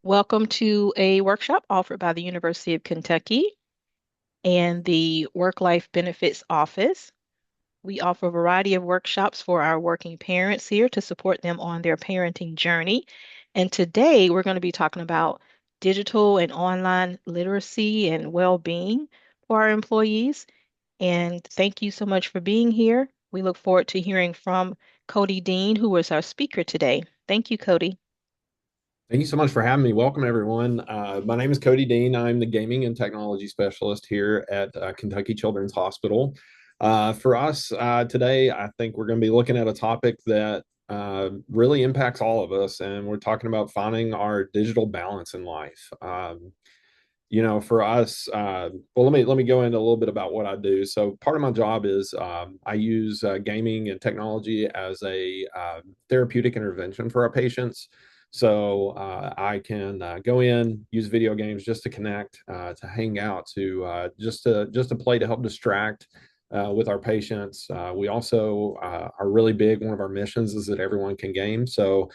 Welcome to a workshop offered by the University of Kentucky and the Work-Life Benefits Office. We offer a variety of workshops for our working parents here to support them on their parenting journey. And today we're going to be talking about digital and online literacy and well-being for our employees. And thank you so much for being here. We look forward to hearing from Cody Dean, who is our speaker today. Thank you, Cody. Thank you so much for having me. Welcome, everyone. My name is Cody Dean. I'm the gaming and technology specialist here at Kentucky Children's Hospital. For us today, I think we're going to be looking at a topic that really impacts all of us, and we're talking about finding our digital balance in life. For us, well, let me go into a little bit about what I do. So, part of my job is I use gaming and technology as a therapeutic intervention for our patients. So I can go in, use video games just to connect, to hang out, to just to play to help distract with our patients. We also are really big. One of our missions is that everyone can game. So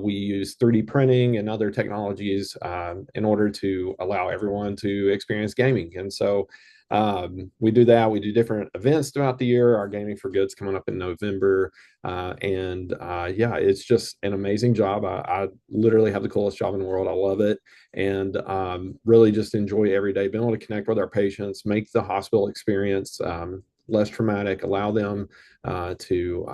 we use 3D printing and other technologies in order to allow everyone to experience gaming. And so we do that. We do different events throughout the year. Our Gaming for Good's coming up in November. Yeah, it's just an amazing job. I literally have the coolest job in the world. I love it. And really just enjoy every day being able to connect with our patients, make the hospital experience less traumatic, allow them to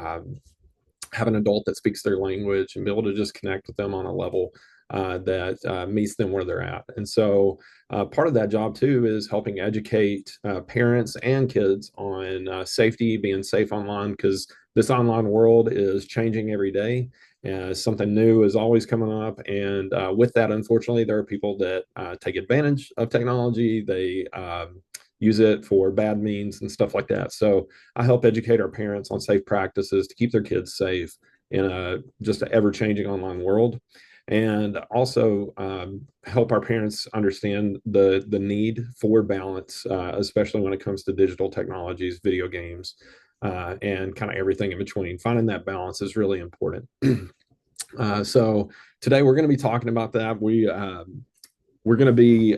have an adult that speaks their language and be able to just connect with them on a level that meets them where they're at. And so part of that job too is helping educate parents and kids on safety, being safe online, because this online world is changing every day. Something new is always coming up. And with that, unfortunately, there are people that take advantage of technology. They use it for bad means and stuff like that. So I help educate our parents on safe practices to keep their kids safe in a just an ever-changing online world, and also help our parents understand the need for balance, especially when it comes to digital technologies, video games, and kind of everything in between. Finding that balance is really important. So today we're going to be talking about that. We're going to be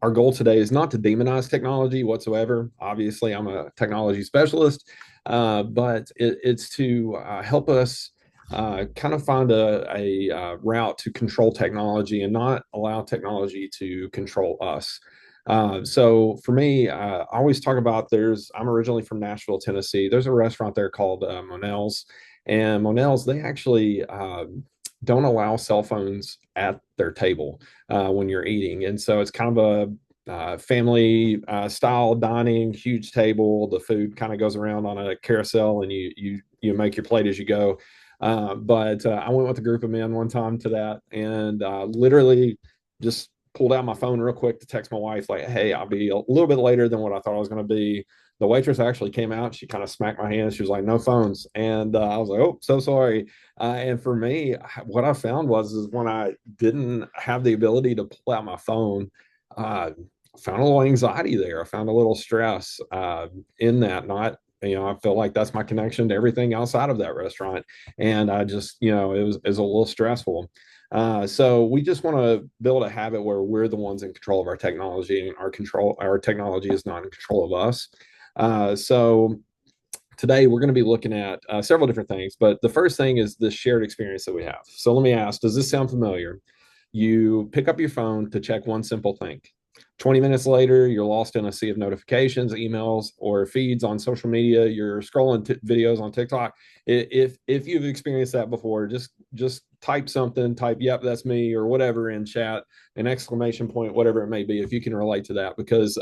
our goal today is not to demonize technology whatsoever. Obviously, I'm a technology specialist, but it's to help us kind of find a route to control technology and not allow technology to control us. So for me, I always talk about I'm originally from Nashville, Tennessee. There's a restaurant there called Monell's, and Monell's, they actually don't allow cell phones at their table when you're eating. And so it's kind of a family style dining, huge table. The food kind of goes around on a carousel, and you make your plate as you go. But I went with a group of men one time to that, and literally just pulled out my phone real quick to text my wife, like, "Hey, I'll be a little bit later than what I thought I was going to be." The waitress actually came out. She kind of smacked my hand. She was like, "No phones," and I was like, "Oh, so sorry." And for me, what I found is when I didn't have the ability to pull out my phone, I found a little anxiety there. I found a little stress in that. Not, I feel like that's my connection to everything outside of that restaurant, and I just, it was a little stressful. So we just want to build a habit where we're the ones in control of our technology, and our technology is not in control of us. So today we're going to be looking at several different things, but the first thing is the shared experience that we have. So let me ask, does this sound familiar? You pick up your phone to check one simple thing. 20 minutes later, you're lost in a sea of notifications, emails, or feeds on social media. You're scrolling videos on TikTok. If you've experienced that before, just type something, type "Yep, that's me" or whatever in chat, an exclamation point, whatever it may be. If you can relate to that, because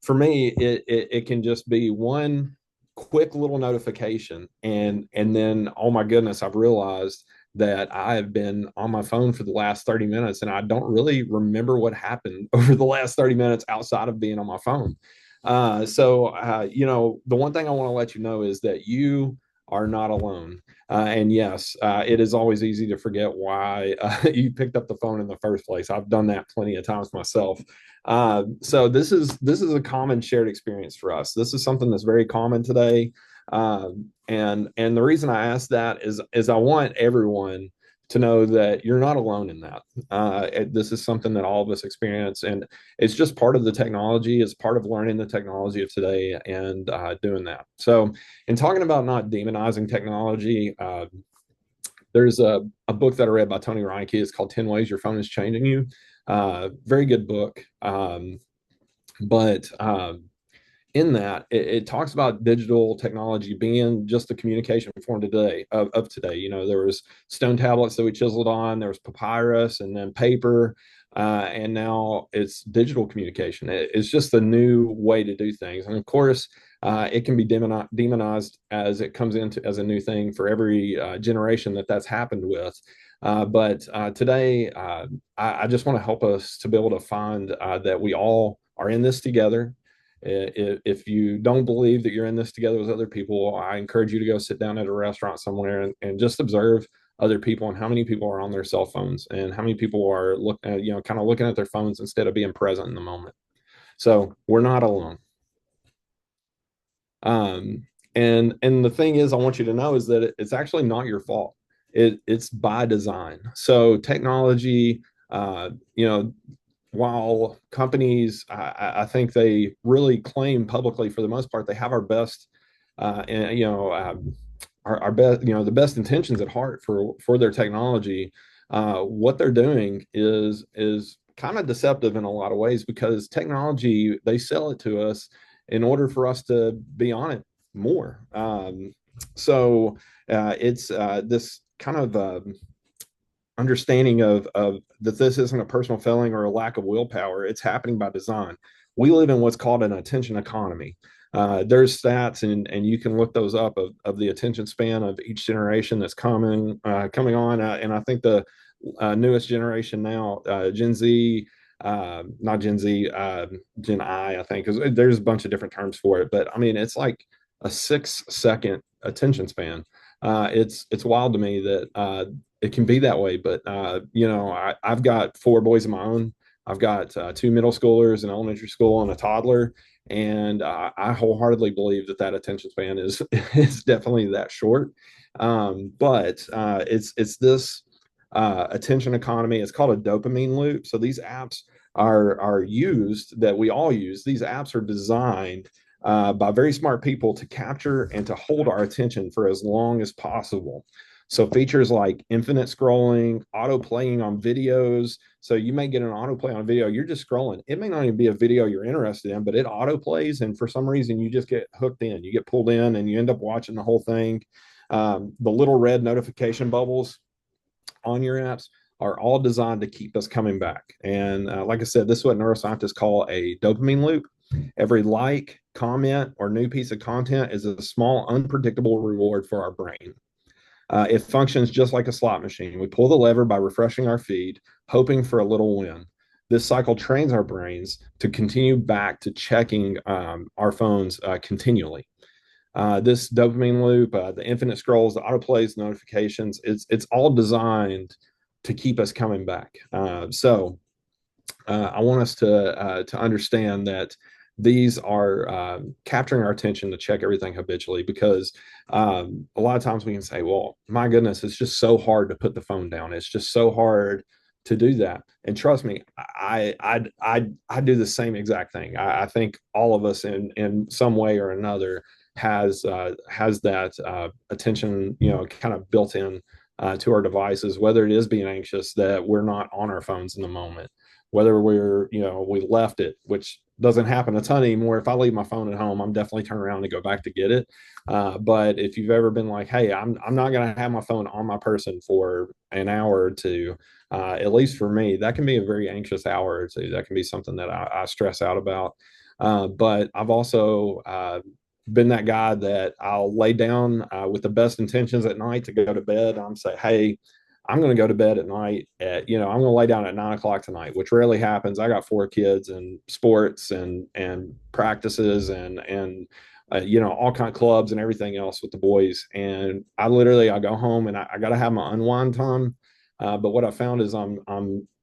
for me, it can just be one quick little notification, and then, oh my goodness, I've realized that I have been on my phone for the last 30 minutes, and I don't really remember what happened over the last 30 minutes outside of being on my phone. The one thing I want to let you know is that you are not alone. And yes, it is always easy to forget why you picked up the phone in the first place. I've done that plenty of times myself. So this is a common shared experience for us. This is something that's very common today. And the reason I ask that is I want everyone to know that you're not alone in that. This is something that all of us experience, and it's just part of the technology. It's part of learning the technology of today and doing that. So, in talking about not demonizing technology, there's a book that I read by Tony Reinke. It's called 10 Ways Your Phone is Changing You. Very good book. But in that, it talks about digital technology being just the communication form today of today. You know, there was stone tablets that we chiseled on, there was papyrus, and then paper, and now it's digital communication. It's just a new way to do things, and of course, it can be demonized as it comes into as a new thing for every generation that's happened with. But today, I just want to help us to be able to find that we all are in this together. If you don't believe that you're in this together with other people, I encourage you to go sit down at a restaurant somewhere and just observe other people and how many people are on their cell phones and how many people are kind of looking at their phones instead of being present in the moment. So we're not alone. Um, and the thing is, I want you to know is that it's actually not your fault. It's by design. So technology, you know, while companies, I think they really claim publicly for the most part, they have our best, and our best, the best intentions at heart for their technology. What they're doing is kind of deceptive in a lot of ways because technology they sell it to us in order for us to be on it more. So it's this kind of understanding of that this isn't a personal failing or a lack of willpower. It's happening by design. We live in what's called an attention economy. There's stats, and you can look those up of the attention span of each generation that's coming on. And I think the newest generation now, Gen Z, not Gen Z, Gen I think, because there's a bunch of different terms for it. But I mean, it's like a 6 second attention span. It's wild to me that it can be that way. But I've got four boys of my own. I've got two middle schoolers, an elementary school, and a toddler, and I wholeheartedly believe that attention span is is definitely that short. But it's this attention economy. It's called a dopamine loop. So these apps are used that we all use. These apps are designed by very smart people to capture and to hold our attention for as long as possible. So features like infinite scrolling, auto playing on videos. So you may get an autoplay on a video, you're just scrolling. It may not even be a video you're interested in, but it auto plays, and for some reason you just get hooked in. You get pulled in, and you end up watching the whole thing. The little red notification bubbles on your apps are all designed to keep us coming back. And like I said, this is what neuroscientists call a dopamine loop. Every like, comment, or new piece of content is a small, unpredictable reward for our brain. It functions just like a slot machine. We pull the lever by refreshing our feed, hoping for a little win. This cycle trains our brains to continue back to checking our phones continually. This dopamine loop, the infinite scrolls, the autoplays, notifications, it's all designed to keep us coming back. I want us to understand that these are capturing our attention to check everything habitually because a lot of times we can say, well, my goodness, it's just so hard to put the phone down. It's just so hard to do that. And trust me, I do the same exact thing. I think all of us in some way or another has that attention, kind of built in to our devices, whether it is being anxious that we're not on our phones in the moment, whether we left it, which doesn't happen a ton anymore. If I leave my phone at home, I'm definitely turn around and go back to get it. But if you've ever been like, hey, I'm not going to have my phone on my person for an hour or two, at least for me, that can be a very anxious hour or two. That can be something that I stress out about. But I've also been that guy that I'll lay down with the best intentions at night to go to bed. I'm say, hey, I'm going to go to bed at night I'm going to lay down at 9 o'clock tonight, which rarely happens. I got four kids and sports and practices and all kind of clubs and everything else with the boys. And I go home and I got to have my unwind time. But what I found is I'm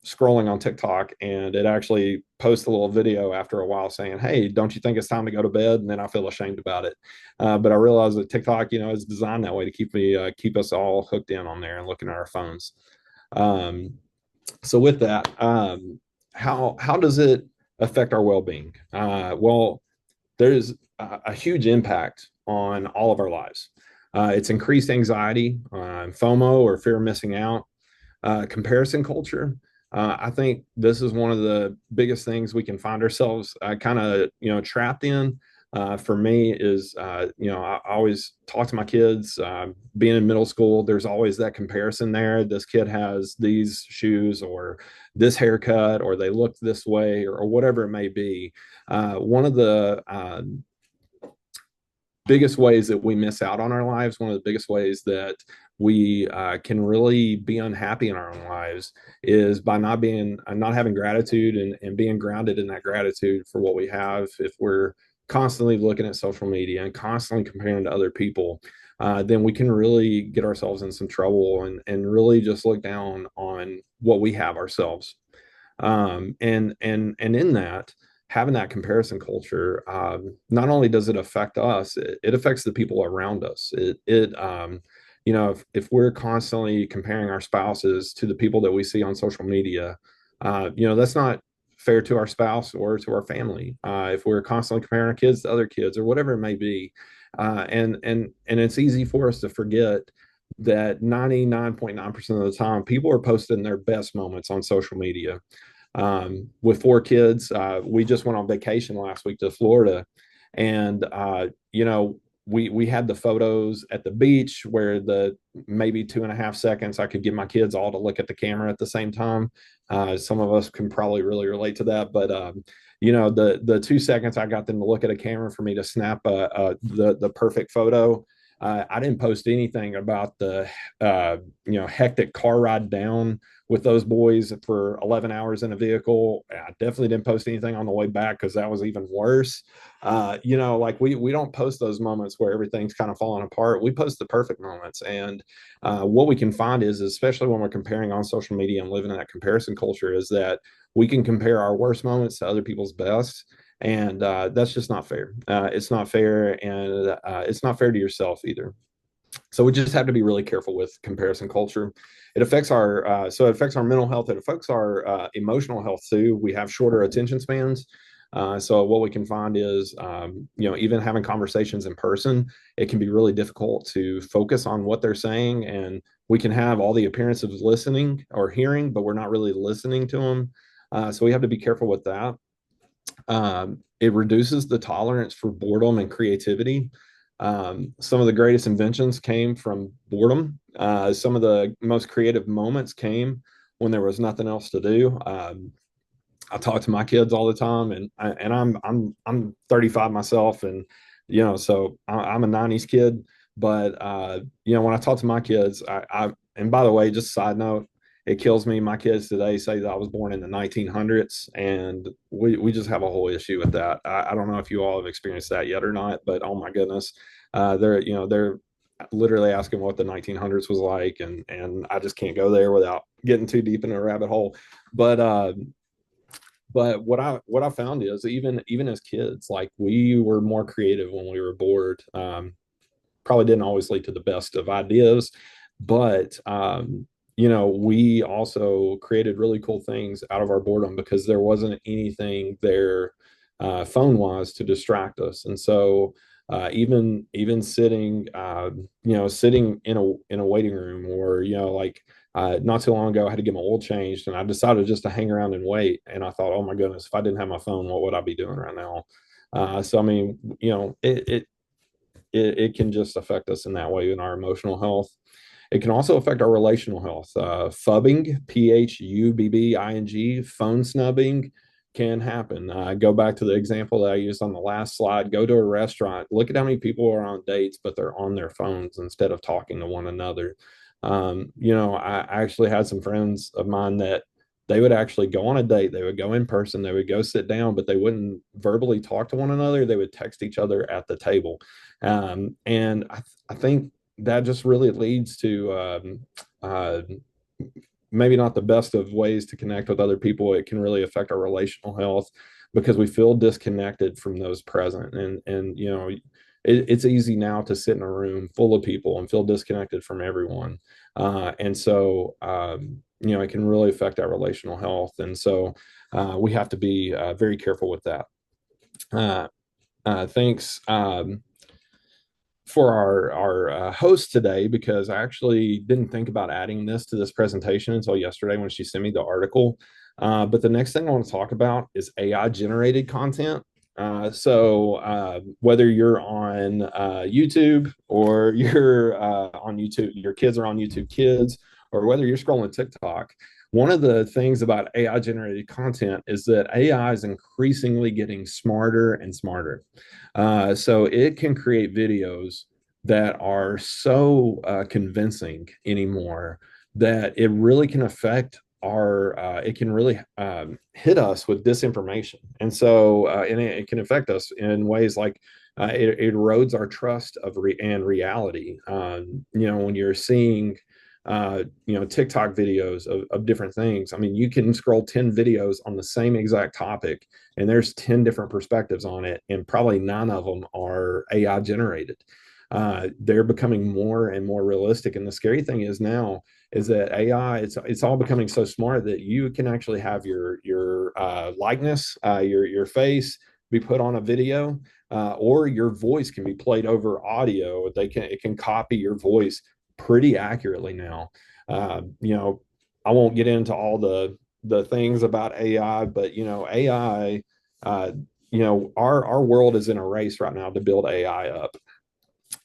scrolling on TikTok and it actually posts a little video after a while saying, hey, don't you think it's time to go to bed? And then I feel ashamed about it. But I realize that TikTok, is designed that way to keep us all hooked in on there and looking at our phones. Um, so with that, how does it affect our well-being? Well, there's a huge impact on all of our lives. It's increased anxiety, FOMO, or fear of missing out, comparison culture. I think this is one of the biggest things we can find ourselves kind of trapped in. For me, is I always talk to my kids. Being in middle school, there's always that comparison there. This kid has these shoes or this haircut, or they look this way, or whatever it may be. One of the biggest ways that we miss out on our lives, one of the biggest ways that we can really be unhappy in our own lives, is by not having gratitude and being grounded in that gratitude for what we have. If we're constantly looking at social media and constantly comparing to other people, then we can really get ourselves in some trouble and really just look down on what we have ourselves. And in that, having that comparison culture, not only does it affect us, it affects the people around us. If we're constantly comparing our spouses to the people that we see on social media, that's not fair to our spouse or to our family. If we're constantly comparing our kids to other kids or whatever it may be, and it's easy for us to forget that 99.9% of the time people are posting their best moments on social media. With four kids. We just went on vacation last week to Florida, and we had the photos at the beach where the maybe 2.5 seconds I could get my kids all to look at the camera at the same time. Some of us can probably really relate to that, but the 2 seconds I got them to look at a camera for me to snap the perfect photo. I didn't post anything about the hectic car ride down with those boys for 11 hours in a vehicle. I definitely didn't post anything on the way back because that was even worse. Like we don't post those moments where everything's kind of falling apart. We post the perfect moments, and what we can find is, especially when we're comparing on social media and living in that comparison culture, is that we can compare our worst moments to other people's best. And that's just not fair. It's not fair, and it's not fair to yourself either. So we just have to be really careful with comparison culture. It affects our mental health. It affects our emotional health too. We have shorter attention spans. So what we can find is, even having conversations in person, it can be really difficult to focus on what they're saying, and we can have all the appearance of listening or hearing, but we're not really listening to them. So we have to be careful with that. It reduces the tolerance for boredom and creativity. Some of the greatest inventions came from boredom. Some of the most creative moments came when there was nothing else to do. I talk to my kids all the time, and I'm 35 myself, and so I'm a '90s kid. But when I talk to my kids, and by the way, just a side note, it kills me. My kids today say that I was born in the 1900s, and we just have a whole issue with that. I don't know if you all have experienced that yet or not, but oh my goodness, they're literally asking what the 1900s was like, and I just can't go there without getting too deep in a rabbit hole. But what I found is, even as kids, like, we were more creative when we were bored. Probably didn't always lead to the best of ideas, but we also created really cool things out of our boredom because there wasn't anything there phone wise to distract us. And so even sitting sitting in a waiting room, or like not too long ago, I had to get my oil changed, and I decided just to hang around and wait. And I thought, oh my goodness, if I didn't have my phone, what would I be doing right now? So I mean, it can just affect us in that way in our emotional health. It can also affect our relational health. Phubbing, Phubbing, phone snubbing can happen. Go back to the example that I used on the last slide. Go to a restaurant, look at how many people are on dates, but they're on their phones instead of talking to one another. I actually had some friends of mine that they would actually go on a date. They would go in person, they would go sit down, but they wouldn't verbally talk to one another. They would text each other at the table. And I think that just really leads to maybe not the best of ways to connect with other people. It can really affect our relational health because we feel disconnected from those present. And it's easy now to sit in a room full of people and feel disconnected from everyone. And so, it can really affect our relational health. And so we have to be very careful with that. Uh, thanks for our host today, because I actually didn't think about adding this to this presentation until yesterday when she sent me the article. But the next thing I want to talk about is AI generated content. Whether you're on YouTube, or you're on YouTube, your kids are on YouTube Kids, or whether you're scrolling TikTok, one of the things about AI generated content is that AI is increasingly getting smarter and smarter. So it can create videos that are so convincing anymore that it really can affect it can really hit us with disinformation. And it can affect us in ways like it erodes our trust and reality. When you're seeing TikTok videos of different things. I mean, you can scroll 10 videos on the same exact topic, and there's 10 different perspectives on it, and probably none of them are AI generated. They're becoming more and more realistic. And the scary thing is now is that AI, it's all becoming so smart that you can actually have your likeness, your face be put on a video, or your voice can be played over audio. It can copy your voice pretty accurately now. I won't get into all the things about AI, but AI, our world is in a race right now to build AI up.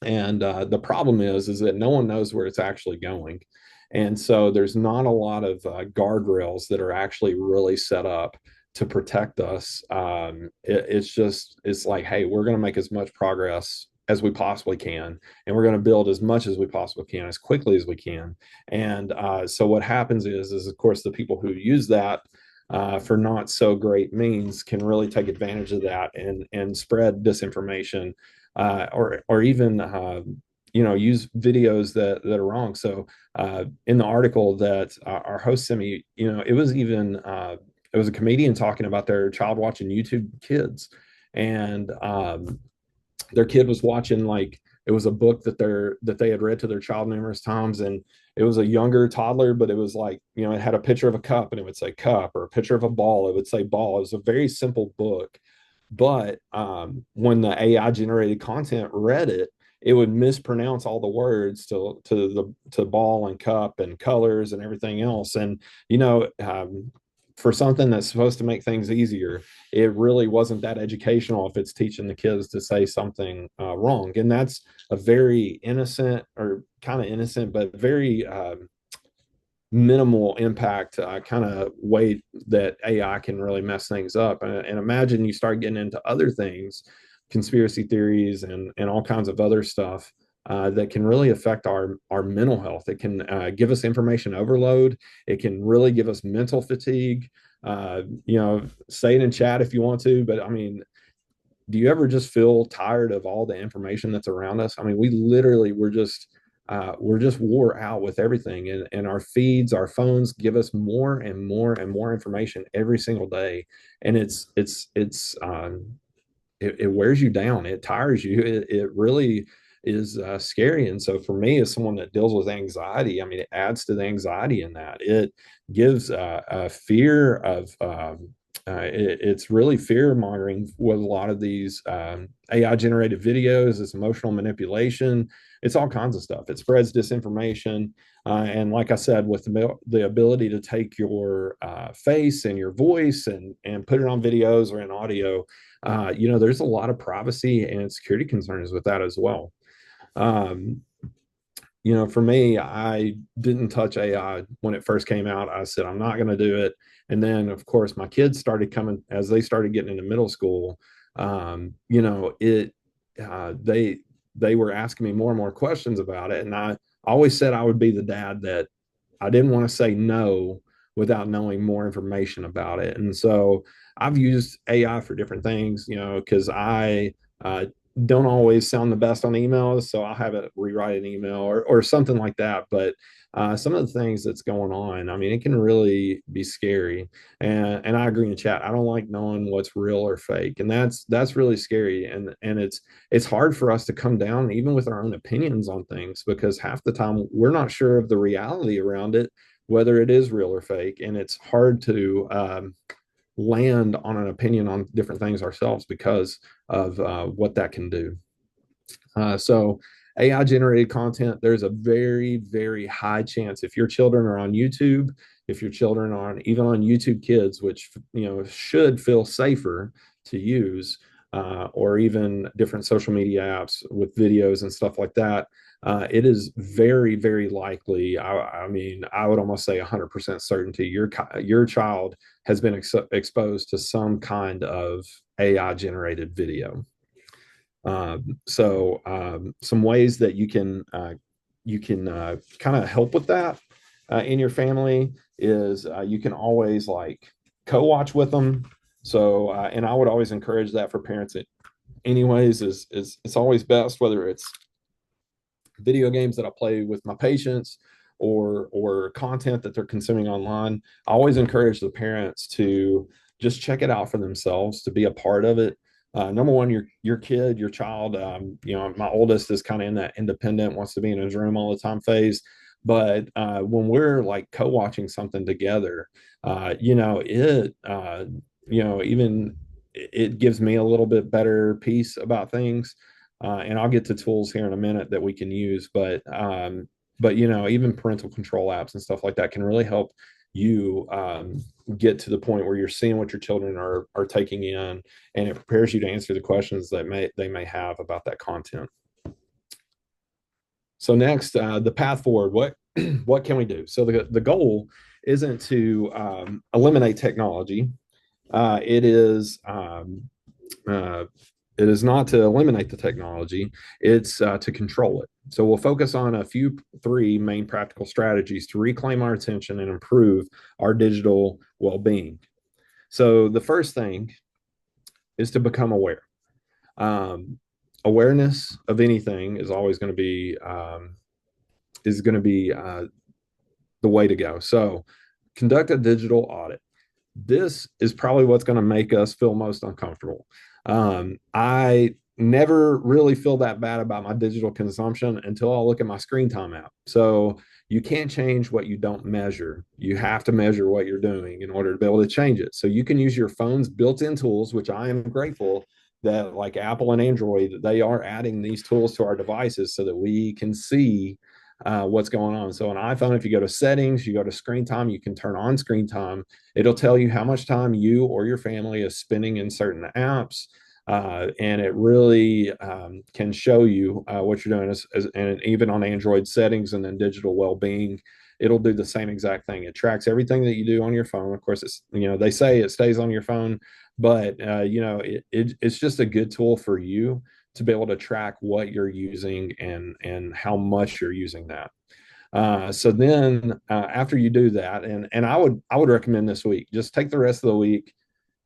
And the problem is that no one knows where it's actually going. And so there's not a lot of guardrails that are actually really set up to protect us. It's like, hey, we're going to make as much progress as we possibly can, and we're going to build as much as we possibly can, as quickly as we can. And so what happens is of course, the people who use that for not so great means can really take advantage of that and spread disinformation, or even use videos that are wrong. So in the article that our host sent me, it was a comedian talking about their child watching YouTube Kids, and their kid was watching, like, it was a book that they had read to their child numerous times, and it was a younger toddler, but it was like, it had a picture of a cup and it would say cup, or a picture of a ball, it would say ball. It was a very simple book, but when the AI generated content read it, it would mispronounce all the words to ball and cup and colors and everything else. And for something that's supposed to make things easier, it really wasn't that educational if it's teaching the kids to say something wrong. And that's a very innocent, or kind of innocent, but very minimal impact kind of way that AI can really mess things up. And imagine you start getting into other things, conspiracy theories and all kinds of other stuff that can really affect our mental health. It can give us information overload. It can really give us mental fatigue. Say it in chat if you want to, but I mean, do you ever just feel tired of all the information that's around us? I mean, we're just wore out with everything, and our feeds, our phones give us more and more and more information every single day, and it wears you down. It tires you. It really is scary. And so for me, as someone that deals with anxiety, I mean, it adds to the anxiety in that. It gives a fear of, it's really fear mongering with a lot of these AI generated videos. It's emotional manipulation. It's all kinds of stuff. It spreads disinformation. And like I said, with the ability to take your face and your voice and put it on videos or in audio, there's a lot of privacy and security concerns with that as well. Um, for me, I didn't touch AI when it first came out. I said, I'm not going to do it. And then, of course, my kids started coming as they started getting into middle school. It they were asking me more and more questions about it, and I always said I would be the dad that I didn't want to say no without knowing more information about it. And so I've used AI for different things, because I don't always sound the best on emails, so I'll have it rewrite an email or something like that. But some of the things that's going on, I mean, it can really be scary. And I agree in the chat. I don't like knowing what's real or fake, and that's really scary. And it's hard for us to come down even with our own opinions on things because half the time we're not sure of the reality around it, whether it is real or fake, and it's hard to land on an opinion on different things ourselves because of what that can do. So AI generated content, there's a very, very high chance if your children are on YouTube, if your children are on even on YouTube Kids, which should feel safer to use, or even different social media apps with videos and stuff like that. It is very, very likely. I mean, I would almost say 100% certainty your child has been exposed to some kind of AI generated video. Some ways that you can kind of help with that in your family is you can always like co-watch with them. So and I would always encourage that for parents. Anyways, is it's always best whether it's video games that I play with my patients or content that they're consuming online. I always encourage the parents to just check it out for themselves, to be a part of it. Number one, your kid, your child. My oldest is kind of in that independent, wants to be in his room all the time phase. But when we're like co-watching something together, even it gives me a little bit better peace about things. And I'll get to tools here in a minute that we can use, but even parental control apps and stuff like that can really help you get to the point where you're seeing what your children are taking in, and it prepares you to answer the questions that they may have about that content. So next, the path forward. What can we do? So the goal isn't to eliminate technology. It is it is not to eliminate the technology, it's to control it. So we'll focus on three main practical strategies to reclaim our attention and improve our digital well-being. So the first thing is to become aware. Um, Awareness of anything is always going to be the way to go. So conduct a digital audit. This is probably what's going to make us feel most uncomfortable. I never really feel that bad about my digital consumption until I look at my screen time app. So you can't change what you don't measure. You have to measure what you're doing in order to be able to change it. So you can use your phone's built-in tools, which I am grateful that like Apple and Android, they are adding these tools to our devices so that we can see what's going on. So on iPhone, if you go to settings, you go to screen time, you can turn on screen time. It'll tell you how much time you or your family is spending in certain apps. And it really can show you what you're doing. And even on Android settings and then digital well-being, it'll do the same exact thing. It tracks everything that you do on your phone. Of course, they say it stays on your phone, but it's just a good tool for you to be able to track what you're using and how much you're using that. So then after you do that, and I would recommend this week, just take the rest of the week,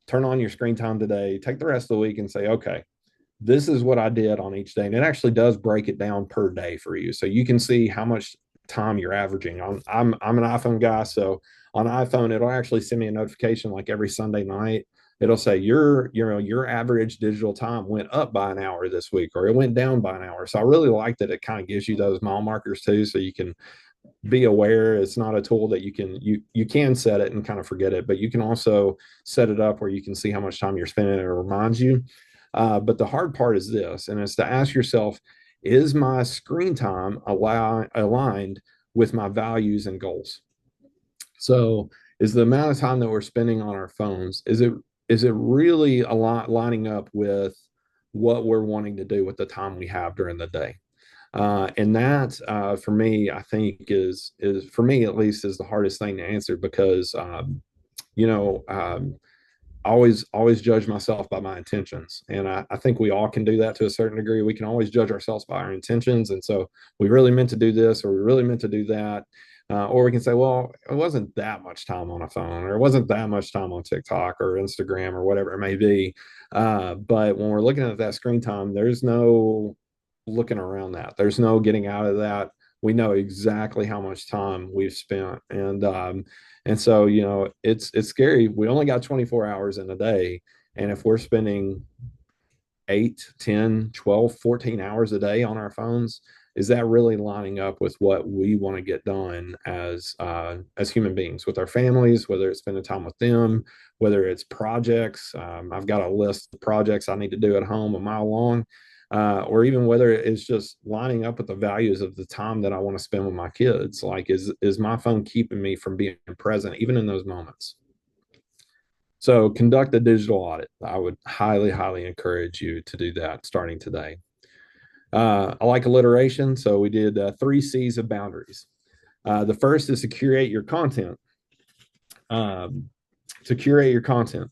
turn on your screen time today, take the rest of the week and say, okay, this is what I did on each day. And it actually does break it down per day for you. So you can see how much time you're averaging. I'm an iPhone guy. So on iPhone, it'll actually send me a notification like every Sunday night. It'll say your average digital time went up by an hour this week, or it went down by an hour. So I really like that it kind of gives you those mile markers too, so you can be aware. It's not a tool that you can set it and kind of forget it, but you can also set it up where you can see how much time you're spending and it reminds you. But the hard part is this, and it's to ask yourself, is my screen time aligned with my values and goals? So is the amount of time that we're spending on our phones, is it really lining up with what we're wanting to do with the time we have during the day? And that, for me, I think is for me at least is the hardest thing to answer because, you know, I always judge myself by my intentions, and I think we all can do that to a certain degree. We can always judge ourselves by our intentions, and so we really meant to do this or we really meant to do that. Or we can say, well, it wasn't that much time on a phone, or it wasn't that much time on TikTok or Instagram or whatever it may be. But when we're looking at that screen time, there's no looking around that. There's no getting out of that. We know exactly how much time we've spent, and so it's scary. We only got 24 hours in a day, and if we're spending 8, 10, 12, 14 hours a day on our phones, is that really lining up with what we want to get done as human beings with our families, whether it's spending time with them, whether it's projects? I've got a list of projects I need to do at home a mile long, or even whether it's just lining up with the values of the time that I want to spend with my kids. Like, is my phone keeping me from being present even in those moments? So conduct a digital audit. I would highly, highly encourage you to do that starting today. I like alliteration. So we did 3 C's of boundaries. The first is to curate your content. Um, to curate your content,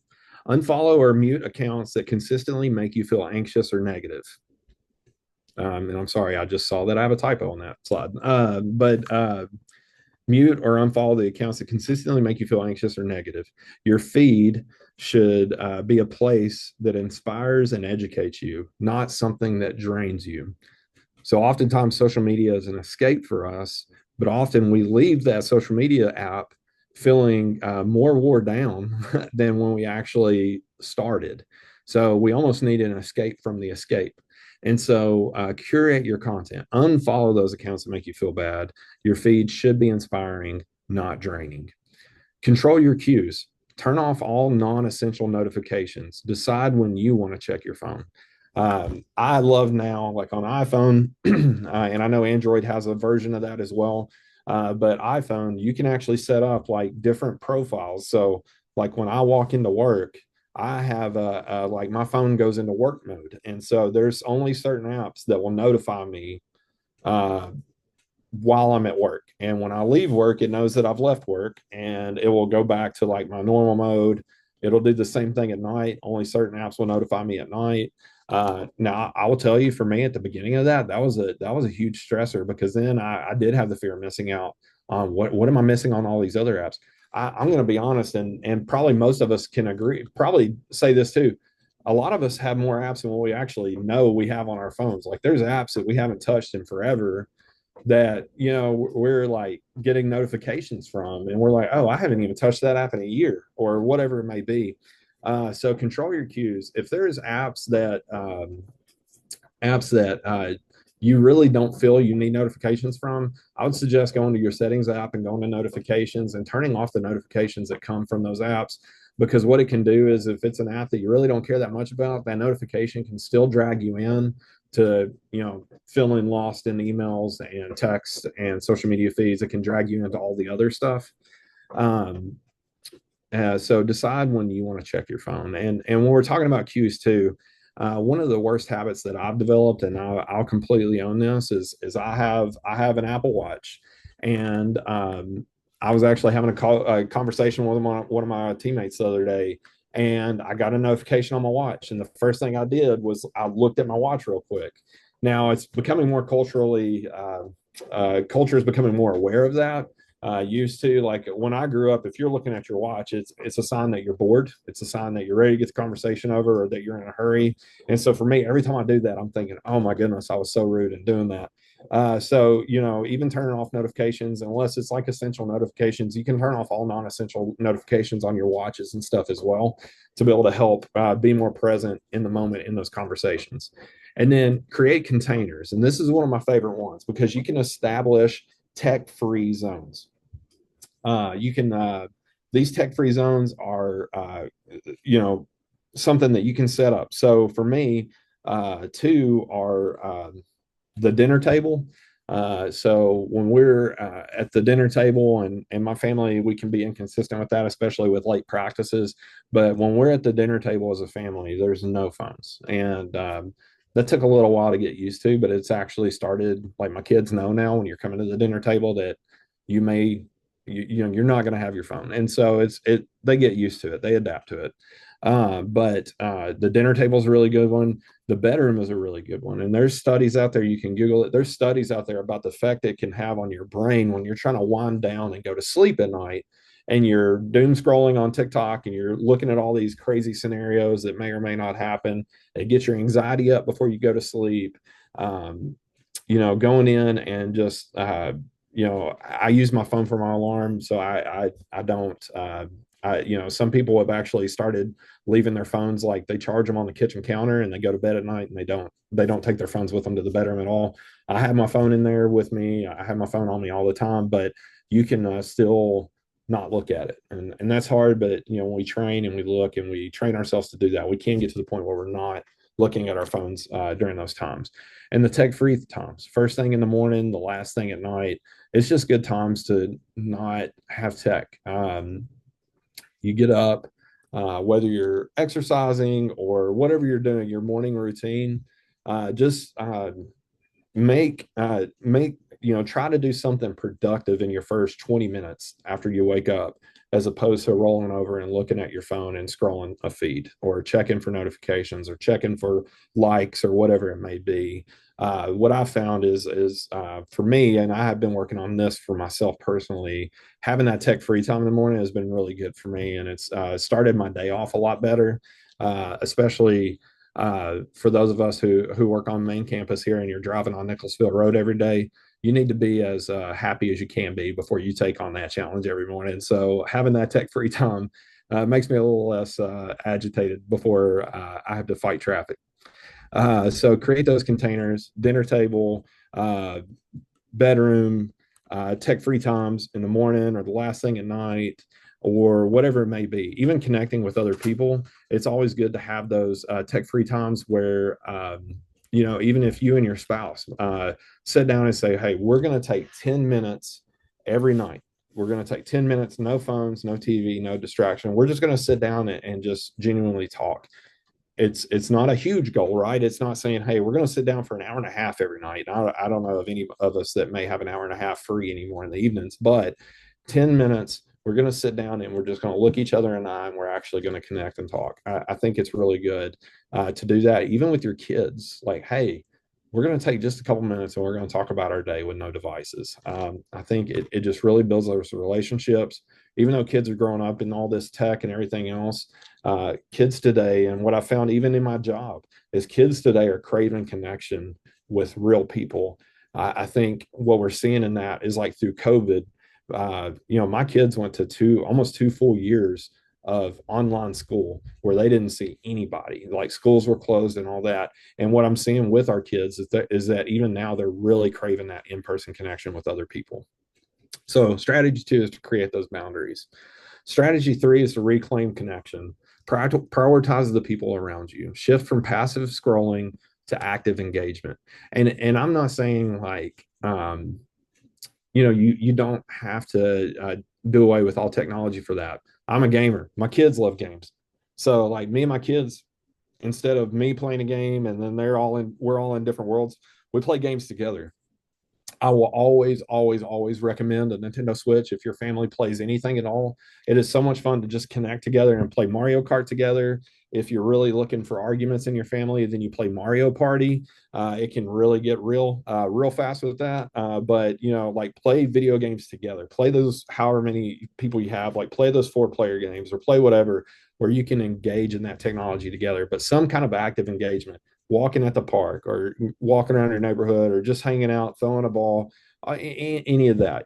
unfollow or mute accounts that consistently make you feel anxious or negative. And I'm sorry, I just saw that I have a typo on that slide. But mute or unfollow the accounts that consistently make you feel anxious or negative. Your feed should be a place that inspires and educates you, not something that drains you. So oftentimes social media is an escape for us, but often we leave that social media app feeling more wore down than when we actually started. So we almost need an escape from the escape. And so curate your content, unfollow those accounts that make you feel bad. Your feed should be inspiring, not draining. Control your cues. Turn off all non-essential notifications. Decide when you want to check your phone. I love now, like on iPhone, and I know Android has a version of that as well. But iPhone, you can actually set up like different profiles. So, like when I walk into work, I have like my phone goes into work mode, and so there's only certain apps that will notify me uh, while I'm at work. And when I leave work, it knows that I've left work and it will go back to like my normal mode. It'll do the same thing at night. Only certain apps will notify me at night. Now I will tell you, for me at the beginning of that was a huge stressor, because then I did have the fear of missing out on what am I missing on all these other apps. I'm going to be honest, and probably most of us can agree, probably say this too. A lot of us have more apps than what we actually know we have on our phones. Like there's apps that we haven't touched in forever that we're like getting notifications from, and we're like, oh, I haven't even touched that app in a year or whatever it may be. So control your cues. If there's apps that you really don't feel you need notifications from, I would suggest going to your settings app and going to notifications and turning off the notifications that come from those apps. Because what it can do is, if it's an app that you really don't care that much about, that notification can still drag you in to feeling lost in emails and text and social media feeds. It can drag you into all the other stuff. um, so decide when you want to check your phone. And when we're talking about cues too, one of the worst habits that I've developed, and I'll completely own this, is I have an Apple Watch, and I was actually having a conversation with one of my teammates the other day, and I got a notification on my watch, and the first thing I did was I looked at my watch real quick. Now it's becoming more culture is becoming more aware of that. Used to, like when I grew up, if you're looking at your watch, it's a sign that you're bored. It's a sign that you're ready to get the conversation over, or that you're in a hurry. And so for me, every time I do that, I'm thinking, oh my goodness, I was so rude in doing that. So even turning off notifications, unless it's like essential notifications, you can turn off all non-essential notifications on your watches and stuff as well, to be able to help be more present in the moment in those conversations. And then create containers. And this is one of my favorite ones, because you can establish tech-free zones. You can These tech-free zones are you know something that you can set up. So for me, two are the dinner table. So when we're at the dinner table, and my family, we can be inconsistent with that, especially with late practices. But when we're at the dinner table as a family, there's no phones. And that took a little while to get used to, but it's actually started. Like my kids know now, when you're coming to the dinner table, that you may, you're not going to have your phone. And so they get used to it. They adapt to it. But the dinner table is a really good one. The bedroom is a really good one. And there's studies out there, you can Google it. There's studies out there about the effect it can have on your brain when you're trying to wind down and go to sleep at night and you're doom scrolling on TikTok and you're looking at all these crazy scenarios that may or may not happen. It gets your anxiety up before you go to sleep. Um, going in and just I use my phone for my alarm, so I don't. Some people have actually started leaving their phones, like they charge them on the kitchen counter and they go to bed at night and they don't take their phones with them to the bedroom at all. I have my phone in there with me. I have my phone on me all the time, but you can still not look at it, and that's hard. But when we train and we look and we train ourselves to do that, we can get to the point where we're not looking at our phones during those times. And the tech free times, first thing in the morning, the last thing at night, it's just good times to not have tech. You get up, whether you're exercising or whatever you're doing, your morning routine, just make try to do something productive in your first 20 minutes after you wake up, as opposed to rolling over and looking at your phone and scrolling a feed or checking for notifications or checking for likes or whatever it may be. What I found is for me, and I have been working on this for myself personally, having that tech free time in the morning has been really good for me, and it's started my day off a lot better, especially for those of us who work on main campus here and you're driving on Nicholasville Road every day. You need to be as happy as you can be before you take on that challenge every morning. So having that tech free time makes me a little less agitated before I have to fight traffic. So create those containers, dinner table, uh, bedroom, tech free times in the morning or the last thing at night, or whatever it may be. Even connecting with other people, it's always good to have those tech free times where, even if you and your spouse sit down and say, hey, we're going to take 10 minutes every night. We're going to take 10 minutes, no phones, no TV, no distraction. We're just going to sit down and just genuinely talk. It's not a huge goal, right? It's not saying, hey, we're going to sit down for an hour and a half every night. I don't know of any of us that may have an hour and a half free anymore in the evenings, but 10 minutes, we're going to sit down and we're just going to look each other in the eye and we're actually going to connect and talk. I think it's really good to do that, even with your kids. Like, hey, we're going to take just a couple minutes and we're going to talk about our day with no devices. I think it just really builds those relationships. Even though kids are growing up in all this tech and everything else, kids today, and what I found even in my job, is kids today are craving connection with real people. I think what we're seeing in that is like through COVID, my kids went to almost 2 full years of online school where they didn't see anybody. Like schools were closed and all that. And what I'm seeing with our kids is that even now they're really craving that in-person connection with other people. So strategy 2 is to create those boundaries. Strategy 3 is to reclaim connection. Prioritize the people around you. Shift from passive scrolling to active engagement. And I'm not saying like you don't have to do away with all technology for that. I'm a gamer. My kids love games. So like me and my kids, instead of me playing a game and then we're all in different worlds, we play games together. I will always, always, always recommend a Nintendo Switch if your family plays anything at all. It is so much fun to just connect together and play Mario Kart together. If you're really looking for arguments in your family, then you play Mario Party. It can really get real fast with that. But like play video games together. Play those however many people you have. Like play those 4-player games or play whatever where you can engage in that technology together. But some kind of active engagement, walking at the park or walking around your neighborhood or just hanging out, throwing a ball, any of that,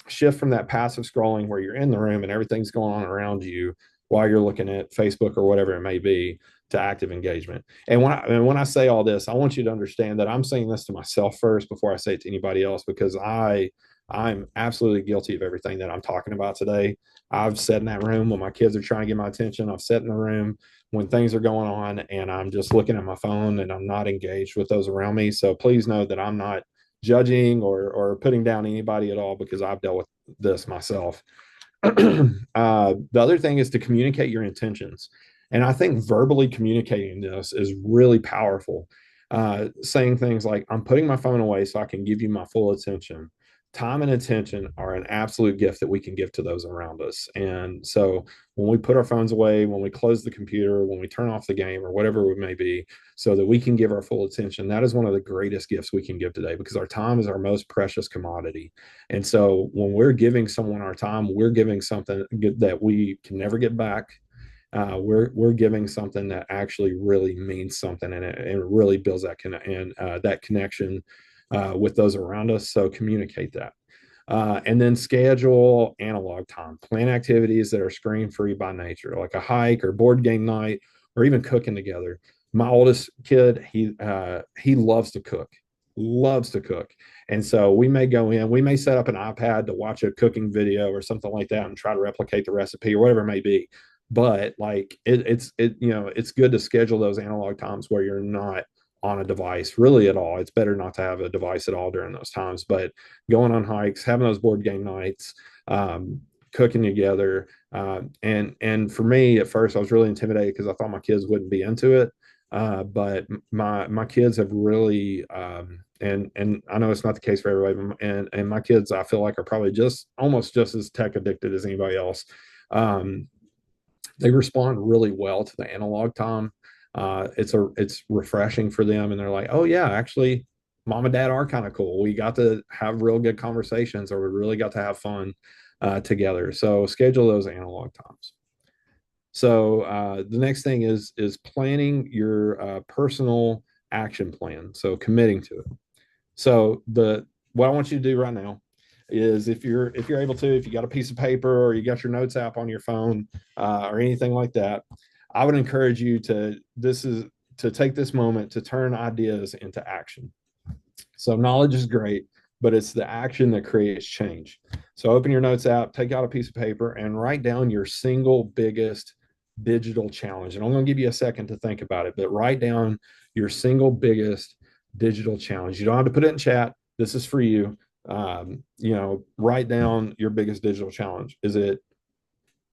shift from that passive scrolling where you're in the room and everything's going on around you while you're looking at Facebook or whatever it may be, to active engagement. And when I say all this, I want you to understand that I'm saying this to myself first before I say it to anybody else, because I'm absolutely guilty of everything that I'm talking about today. I've sat in that room when my kids are trying to get my attention. I've sat in the room when things are going on and I'm just looking at my phone and I'm not engaged with those around me. So please know that I'm not judging or putting down anybody at all, because I've dealt with this myself. The other thing is to communicate your intentions. And I think verbally communicating this is really powerful. Saying things like, I'm putting my phone away so I can give you my full attention. time and attention are an absolute gift that we can give to those around us. And so when we put our phones away, when we close the computer, when we turn off the game or whatever it may be, so that we can give our full attention, that is one of the greatest gifts we can give today because our time is our most precious commodity. And so when we're giving someone our time, we're giving something that we can never get back. We're giving something that actually really means something, and it really builds that connection with those around us. So communicate that. And then schedule analog time. Plan activities that are screen free by nature, like a hike or board game night, or even cooking together. My oldest kid, he loves to cook, loves to cook, and so we may go in, we may set up an iPad to watch a cooking video or something like that, and try to replicate the recipe or whatever it may be. But like it's good to schedule those analog times where you're not on a device really at all. It's better not to have a device at all during those times. But going on hikes, having those board game nights, cooking together, and for me at first I was really intimidated because I thought my kids wouldn't be into it. But my kids have really and I know it's not the case for everybody, and my kids I feel like are probably just almost just as tech addicted as anybody else. Um, they respond really well to the analog time. It's refreshing for them, and they're like, oh yeah, actually, mom and dad are kind of cool. We got to have real good conversations, or we really got to have fun together. So schedule those analog times. So the next thing is planning your personal action plan. So committing to it. So the what I want you to do right now is if you're able to, if you got a piece of paper or you got your notes app on your phone or anything like that, I would encourage you to take this moment to turn ideas into action. So knowledge is great, but it's the action that creates change. So open your notes app, take out a piece of paper, and write down your single biggest digital challenge. And I'm going to give you a second to think about it, but write down your single biggest digital challenge. You don't have to put it in chat. This is for you. Write down your biggest digital challenge. Is it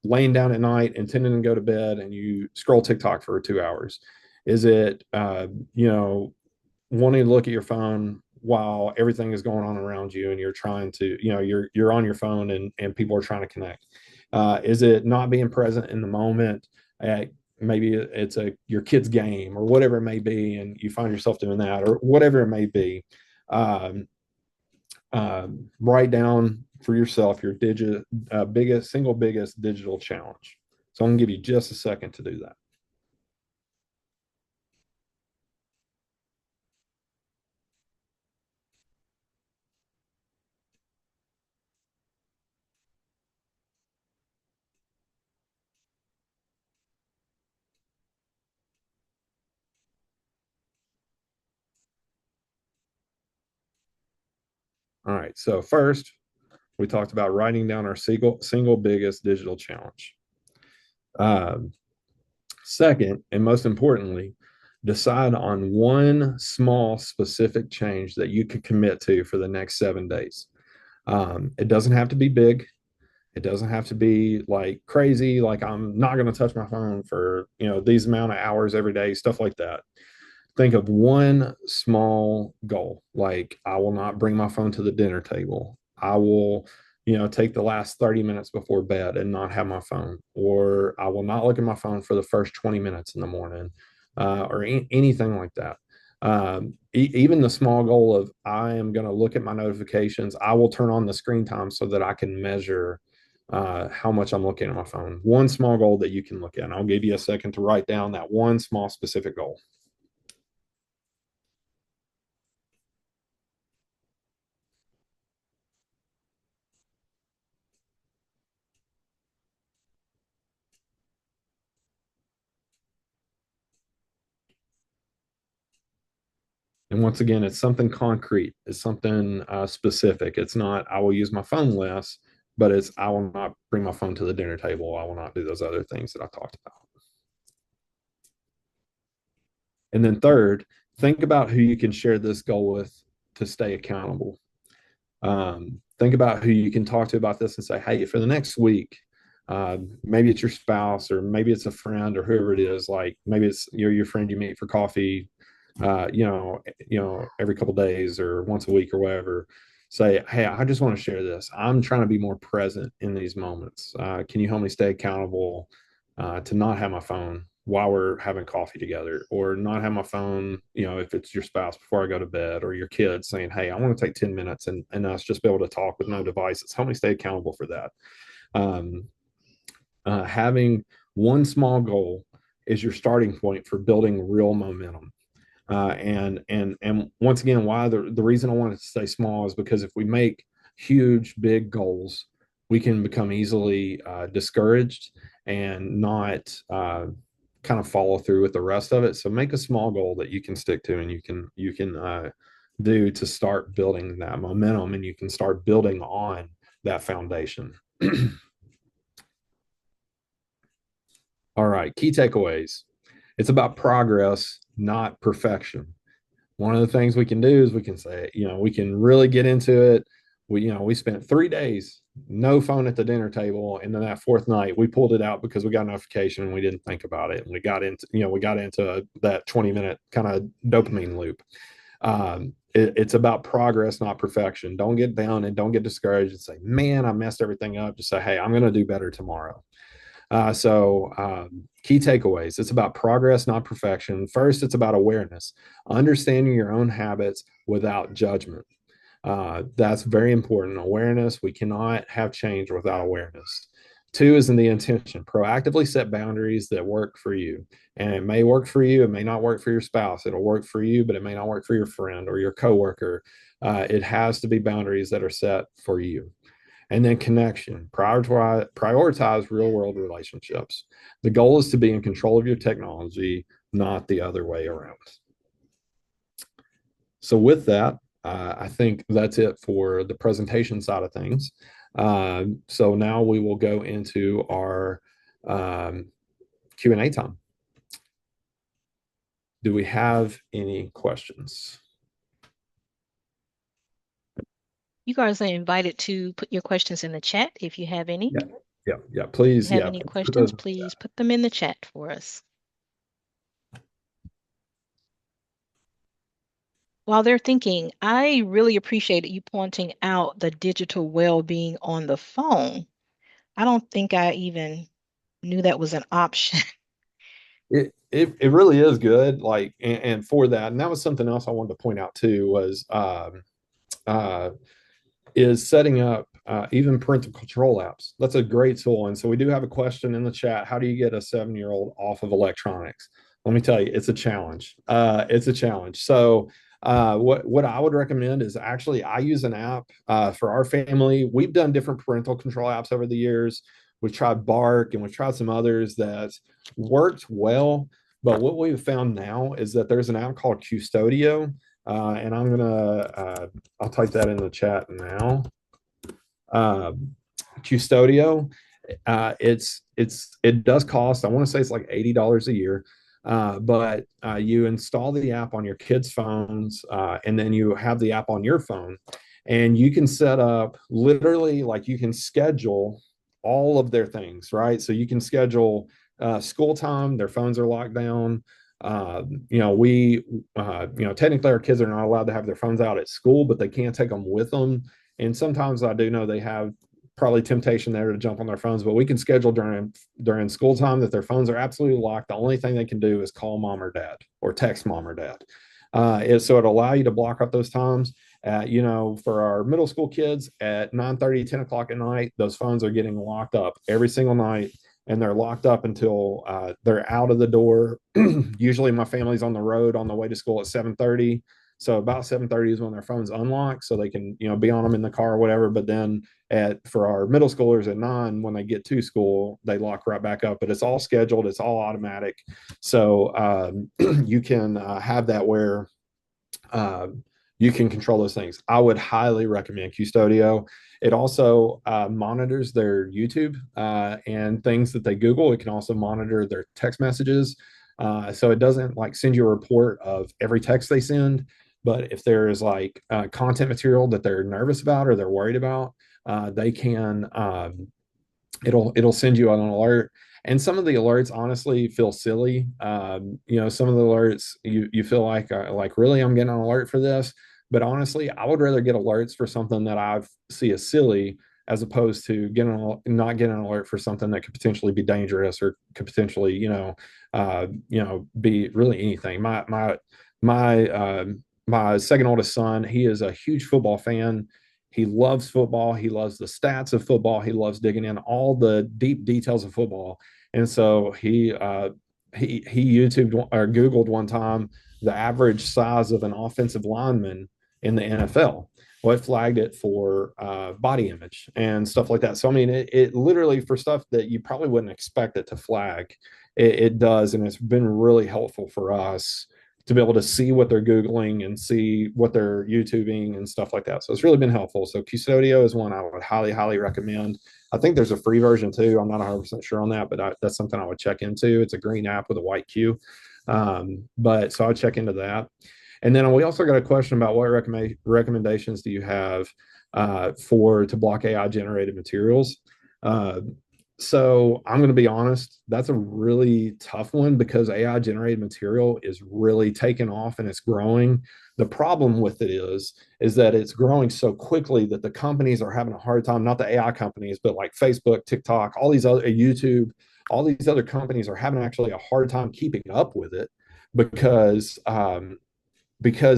laying down at night, intending to go to bed, and you scroll TikTok for 2 hours? Is it, wanting to look at your phone while everything is going on around you and you're trying to, you're on your phone and people are trying to connect? Is it not being present in the moment at maybe it's your kid's game or whatever it may be, and you find yourself doing that or whatever it may be? Um, Write down for yourself your biggest digital challenge. So I'm gonna give you just a second to do that. All right. So first, we talked about writing down our single biggest digital challenge. Um, Second, and most importantly, decide on one small specific change that you can commit to for the next 7 days. It doesn't have to be big. It doesn't have to be like crazy, like I'm not going to touch my phone for, these amount of hours every day, stuff like that. Think of one small goal, like I will not bring my phone to the dinner table. I will, take the last 30 minutes before bed and not have my phone, or I will not look at my phone for the first 20 minutes in the morning, or anything like that. Even the small goal of I am going to look at my notifications. I will turn on the screen time so that I can measure how much I'm looking at my phone. One small goal that you can look at. And I'll give you a second to write down that one small specific goal. And once again, it's something concrete, it's something specific. It's not, I will use my phone less, but it's, I will not bring my phone to the dinner table. I will not do those other things that I talked about. And then third, think about who you can share this goal with to stay accountable. Think about who you can talk to about this and say, hey, for the next week, maybe it's your spouse or maybe it's a friend or whoever it is. Like maybe it's your friend you meet for coffee, every couple of days or once a week or whatever. say, hey, I just want to share this. I'm trying to be more present in these moments. Can you help me stay accountable to not have my phone while we're having coffee together, or not have my phone, if it's your spouse before I go to bed, or your kids saying, hey, I want to take 10 minutes and us just be able to talk with no devices. Help me stay accountable for that. Um, Having one small goal is your starting point for building real momentum. And once again, why the reason I wanted to stay small is because if we make huge, big goals, we can become easily discouraged and not kind of follow through with the rest of it. So make a small goal that you can stick to, and you can do to start building that momentum, and you can start building on that foundation. All right, key takeaways. It's about progress, not perfection. One of the things we can do is we can say, we can really get into it. We spent 3 days, no phone at the dinner table. And then that fourth night, we pulled it out because we got a notification and we didn't think about it. And we got into that 20-minute kind of dopamine loop. It's about progress, not perfection. Don't get down and don't get discouraged and say, man, I messed everything up. Just say, hey, I'm going to do better tomorrow. Key takeaways. It's about progress, not perfection. First, it's about awareness, understanding your own habits without judgment. That's very important. Awareness. We cannot have change without awareness. Two is in the intention. Proactively set boundaries that work for you. And it may work for you. It may not work for your spouse. It'll work for you, but it may not work for your friend or your coworker. It has to be boundaries that are set for you. And then connection. Prioritize real world relationships. The goal is to be in control of your technology, not the other way around. So, with that, I think that's it for the presentation side of things. So now we will go into our Q&A time. Do we have any questions? You guys are invited to put your questions in the chat if you have any. Yeah. If you Please, have yeah. any Put questions, those. please put them in the chat for us. While they're thinking, I really appreciate you pointing out the digital well-being on the phone. I don't think I even knew that was an option. It really is good. Like, and for that, and that was something else I wanted to point out too was uh, is setting up even parental control apps. That's a great tool. And so we do have a question in the chat. How do you get a 7-year-old off of electronics? Let me tell you, it's a challenge. It's a challenge. So what I would recommend is actually I use an app for our family. We've done different parental control apps over the years. We've tried Bark and we've tried some others that worked well. But what we've found now is that there's an app called Custodio, and I'll type that in the chat now. Uh, Custodio, it does cost. I want to say it's like $80 a year. But you install the app on your kids' phones, and then you have the app on your phone, and you can set up literally like you can schedule all of their things, right? So you can schedule school time. Their phones are locked down. Technically our kids are not allowed to have their phones out at school, but they can't take them with them. And sometimes I do know they have probably temptation there to jump on their phones, but we can schedule during school time that their phones are absolutely locked. The only thing they can do is call mom or dad or text mom or dad. So it'll allow you to block up those times. For our middle school kids at 9:30, 10 o'clock at night, those phones are getting locked up every single night, and they're locked up until they're out of the door. Usually my family's on the road on the way to school at 7:30. So about 7:30 is when their phones unlock, so they can, be on them in the car or whatever. But then for our middle schoolers at 9, when they get to school, they lock right back up. But it's all scheduled, it's all automatic. So you can have that where uh, you can control those things. I would highly recommend Custodio. It also monitors their YouTube and things that they Google. It can also monitor their text messages. So it doesn't like send you a report of every text they send, but if there is like content material that they're nervous about or they're worried about, they can it'll send you an alert. And some of the alerts honestly feel silly. Some of the alerts you feel like really I'm getting an alert for this, But honestly, I would rather get alerts for something that I see as silly as opposed to not getting an alert for something that could potentially be dangerous or could potentially, be really anything. My second oldest son, he is a huge football fan. He loves football. He loves the stats of football. He loves digging in all the deep details of football. And so he YouTubed or Googled one time the average size of an offensive lineman in the NFL. Well, it flagged it for body image and stuff like that. So I mean, it literally for stuff that you probably wouldn't expect it to flag, it does, and it's been really helpful for us to be able to see what they're Googling and see what they're YouTubing and stuff like that. So it's really been helpful. So Custodio is one I would highly, highly recommend. I think there's a free version too. I'm not 100% sure on that, but that's something I would check into. It's a green app with a white Q. But so I would check into that. And then we also got a question about what recommendations do you have for to block AI generated materials? Uh, so I'm going to be honest, that's a really tough one because AI generated material is really taking off and it's growing. The problem with it is that it's growing so quickly that the companies are having a hard time, not the AI companies, but like Facebook, TikTok, all these other YouTube, all these other companies are having actually a hard time keeping up with it because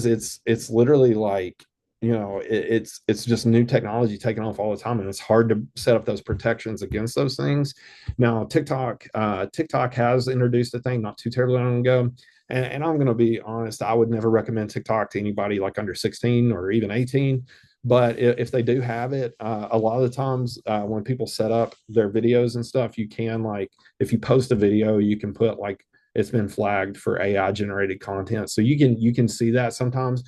it's literally like it's just new technology taking off all the time and it's hard to set up those protections against those things. Now TikTok has introduced a thing not too terribly long ago, and I'm going to be honest, I would never recommend TikTok to anybody like under 16 or even 18. But if they do have it, a lot of the times when people set up their videos and stuff, you can, like, if you post a video you can put like it's been flagged for AI generated content. So you can see that sometimes.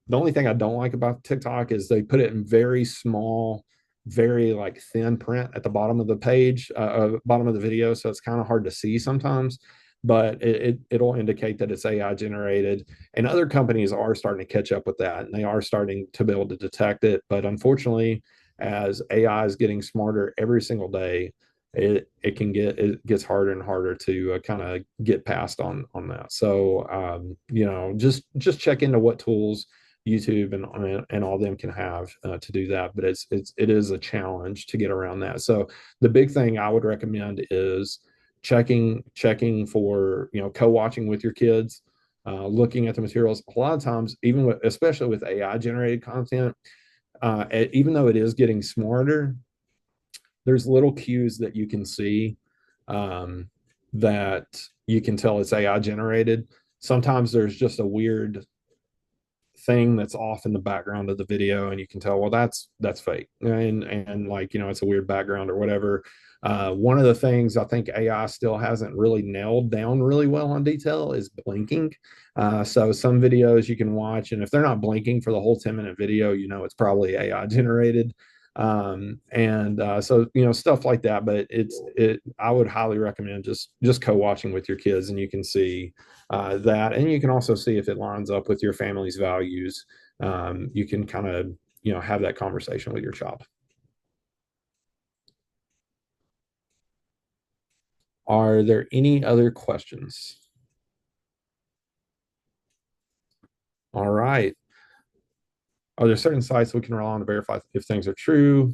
The only thing I don't like about TikTok is they put it in very small, very like thin print at the bottom of the page, bottom of the video. So it's kind of hard to see sometimes, but it'll indicate that it's AI generated. And other companies are starting to catch up with that and they are starting to be able to detect it. But unfortunately, as AI is getting smarter every single day, it gets harder and harder to kind of get past on that. So just check into what tools YouTube and all them can have to do that. But it is a challenge to get around that. So the big thing I would recommend is checking for co-watching with your kids, looking at the materials. A lot of times, especially with AI generated content, even though it is getting smarter, there's little cues that you can see um, that you can tell it's AI generated. Sometimes there's just a weird thing that's off in the background of the video and you can tell, well, that's fake, and like it's a weird background or whatever. One of the things I think AI still hasn't really nailed down really well on detail is blinking. So some videos you can watch and if they're not blinking for the whole 10-minute video, it's probably AI generated. And so stuff like that, but I would highly recommend just co-watching with your kids and you can see that, and you can also see if it lines up with your family's values. You can kind of have that conversation with your child. Are there any other questions? All right. Are there certain sites we can rely on to verify if things are true?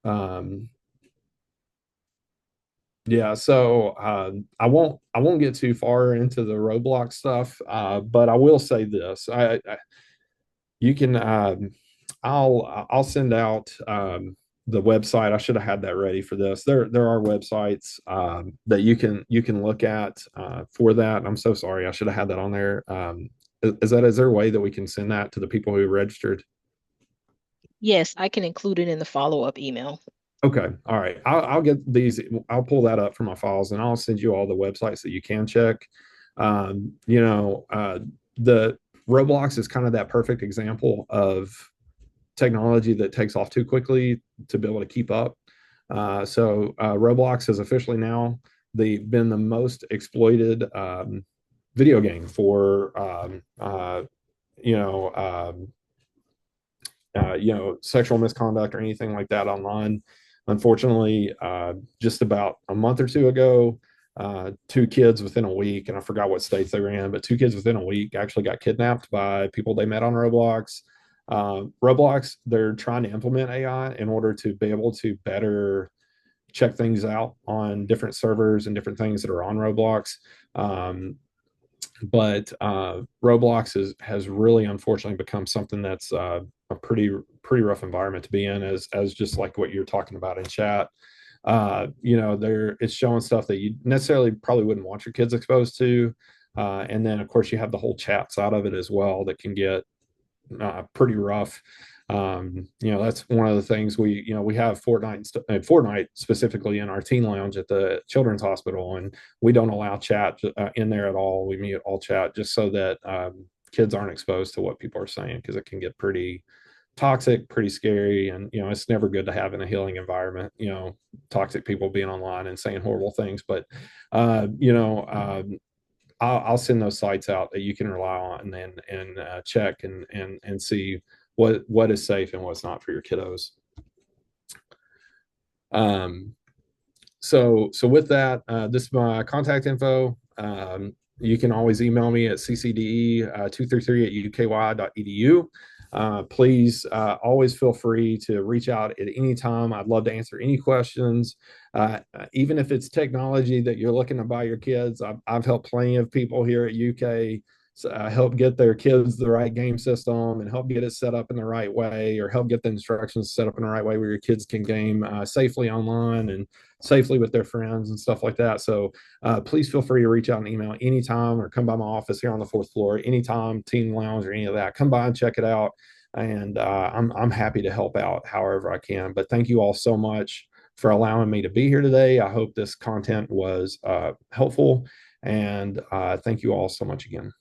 Um, yeah, so I won't get too far into the Roblox stuff, but I will say this: you can I'll send out the website. I should have had that ready for this. There are websites that you can look at for that. I'm so sorry. I should have had that on there. Is there a way that we can send that to the people who registered? Yes, I can include it in the follow-up email. Okay. All right. I'll get these. I'll pull that up from my files and I'll send you all the websites that you can check. The Roblox is kind of that perfect example of technology that takes off too quickly to be able to keep up. Roblox has officially now been the most exploited video game for you know sexual misconduct or anything like that online. Unfortunately, just about a month or two ago, two kids within a week, and I forgot what states they were in, but two kids within a week actually got kidnapped by people they met on Roblox. Roblox, they're trying to implement AI in order to be able to better check things out on different servers and different things that are on Roblox. Um, but Roblox has really unfortunately become something that's a pretty rough environment to be in, as just like what you're talking about in chat. There it's showing stuff that you necessarily probably wouldn't want your kids exposed to, and then of course you have the whole chat side of it as well that can get pretty rough. That's one of the things we have Fortnite specifically in our teen lounge at the children's hospital, and we don't allow chat in there at all. We mute all chat just so that kids aren't exposed to what people are saying, because it can get pretty toxic, pretty scary, and it's never good to have in a healing environment. Toxic people being online and saying horrible things, but uh, you know. I'll send those sites out that you can rely on and check and see what is safe and what's not for your kiddos. Um, so with that, this is my contact info. You can always email me at ccde233 at uky.edu. Please always feel free to reach out at any time. I'd love to answer any questions, even if it's technology that you're looking to buy your kids. I've helped plenty of people here at UK help get their kids the right game system and help get it set up in the right way, or help get the instructions set up in the right way where your kids can game safely online and safely with their friends and stuff like that. So please feel free to reach out and email anytime, or come by my office here on the fourth floor anytime, teen lounge or any of that. Come by and check it out, and I'm happy to help out however I can. But thank you all so much for allowing me to be here today. I hope this content was helpful, and thank you all so much again.